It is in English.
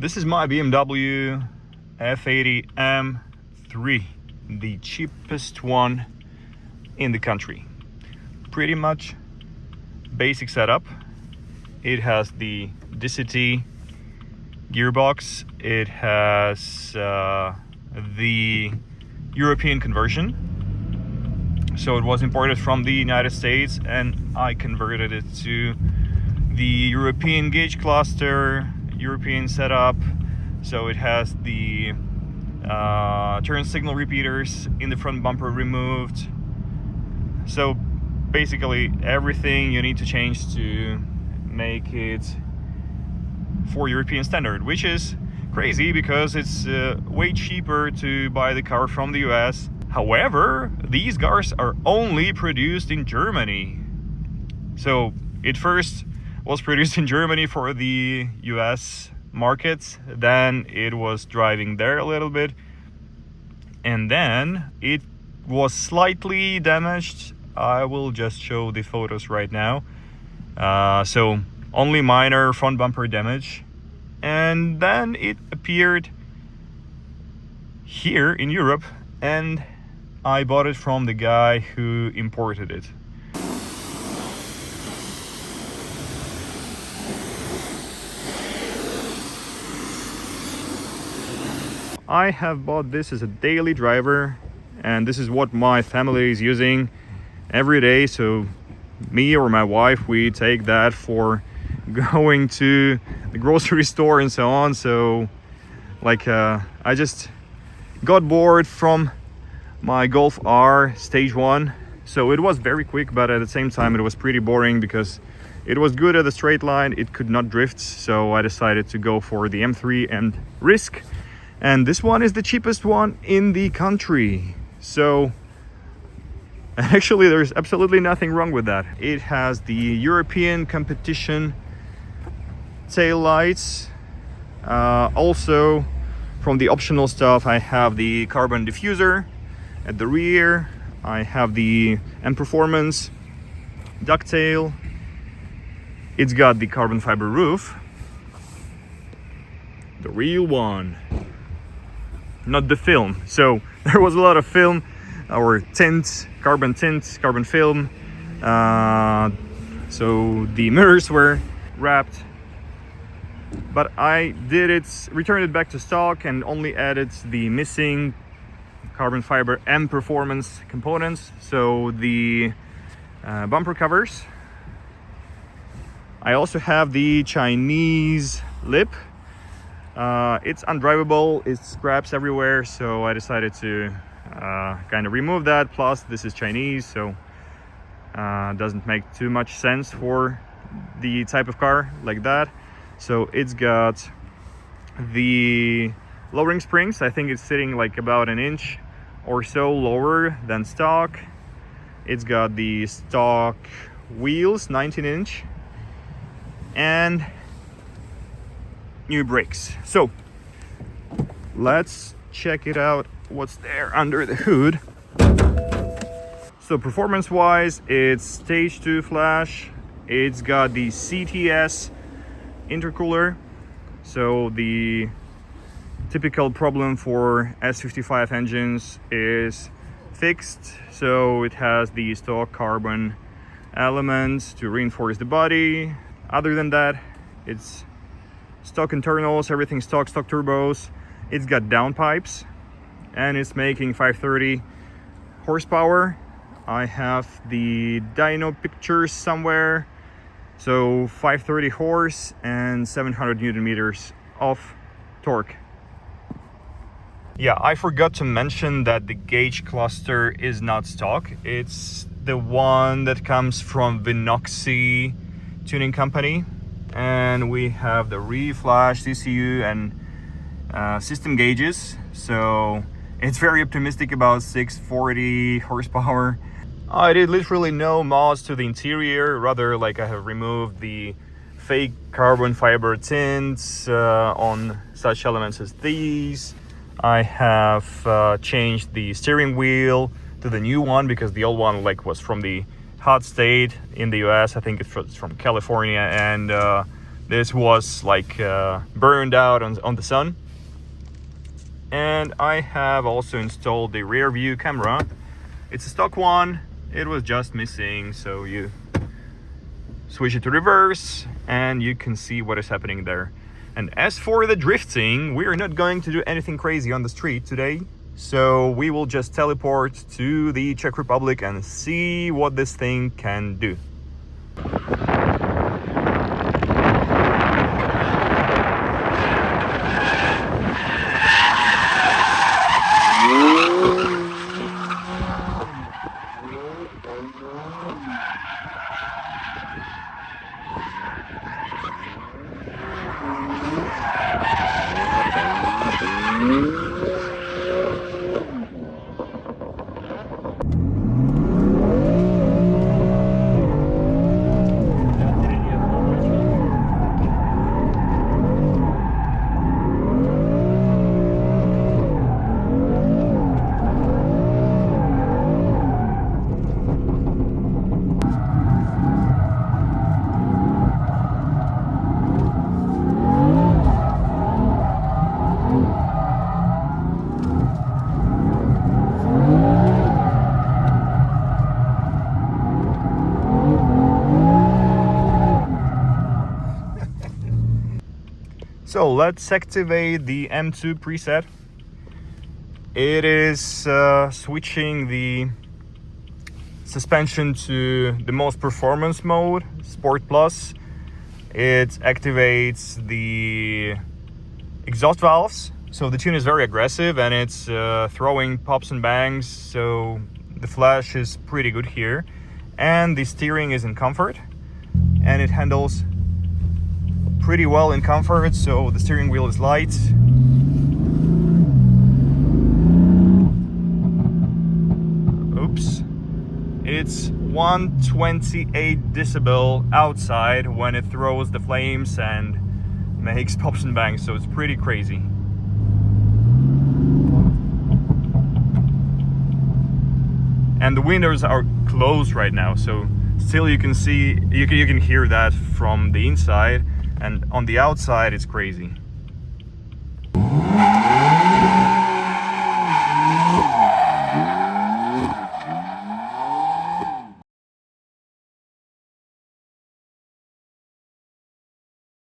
This is my BMW F80 M3, the cheapest one in the country. Pretty much basic setup. It has the DCT gearbox. It has the European conversion. So it was imported from the United States and I converted it to the European gauge cluster, European setup. So it has the turn signal repeaters in the front bumper removed. So basically everything you need to change to make it for European standard, which is crazy because it's way cheaper to buy the car from the US. However, these cars are only produced in Germany. So it first was produced in Germany for the US markets, then it was driving there a little bit, and then it was slightly damaged. I will just show the photos right now. So only minor front bumper damage, and then it appeared here in Europe and I bought it from the guy who imported it. I have bought this as a daily driver, and this is what my family is using every day. So me or my wife, we take that for going to the grocery store and so on. So like I just got bored from my Golf R stage 1, so it was very quick, but at the same time it was pretty boring because it was good at a straight line, it could not drift. So I decided to go for the M3 and risk, and this one is the cheapest one in the country. So actually there's absolutely nothing wrong with that. It has the European competition tail lights. Also from the optional stuff, I have the carbon diffuser at the rear. I have the M Performance ducktail. It's got the carbon fiber roof, the real one, not the film. So there was a lot of film or tint, carbon film. So the mirrors were wrapped, but I returned it back to stock and only added the missing carbon fiber M Performance components. So the bumper covers. I also have the Chinese lip. It's undrivable, it scraps everywhere, so I decided to kind of remove that. Plus this is Chinese, so doesn't make too much sense for the type of car like that. So it's got the lowering springs. I think it's sitting like about an inch or so lower than stock. It's got the stock wheels, 19-inch, and new brakes. So let's check it out, what's there under the hood. So performance wise, it's stage 2 flash. It's got the CTS intercooler. So the typical problem for S55 engines is fixed. So it has the stock carbon elements to reinforce the body. Other than that, it's stock internals, everything stock turbos. It's got downpipes and it's making 530 horsepower. I have the dyno pictures somewhere. So 530 horse and 700 Newton meters of torque. Yeah, I forgot to mention that the gauge cluster is not stock. It's the one that comes from Vinoxy tuning company. And we have the reflash CCU and system gauges. So it's very optimistic about 640 horsepower. I did literally no mods to the interior, rather like I have removed the fake carbon fiber tints on such elements as these. I have changed the steering wheel to the new one because the old one was from the hot state in the US. I think it's from California, and This was like burned out on the sun. And I have also installed the rear view camera. It's a stock one, it was just missing, so you switch it to reverse and you can see what is happening there. And as for the drifting, we are not going to do anything crazy on the street today, so we will just teleport to the Czech Republic and see what this thing can do. So let's activate the M2 preset. It is switching the suspension to the most performance mode, Sport Plus. It activates the exhaust valves. So the tune is very aggressive and it's throwing pops and bangs. So the flash is pretty good here. And the steering is in comfort. And it handles pretty well in comfort, so the steering wheel is light. Oops. It's 128 decibel outside when it throws the flames and makes pops and bangs, so it's pretty crazy. And the windows are closed right now, so still you can see, you can hear that from the inside. And on the outside, it's crazy.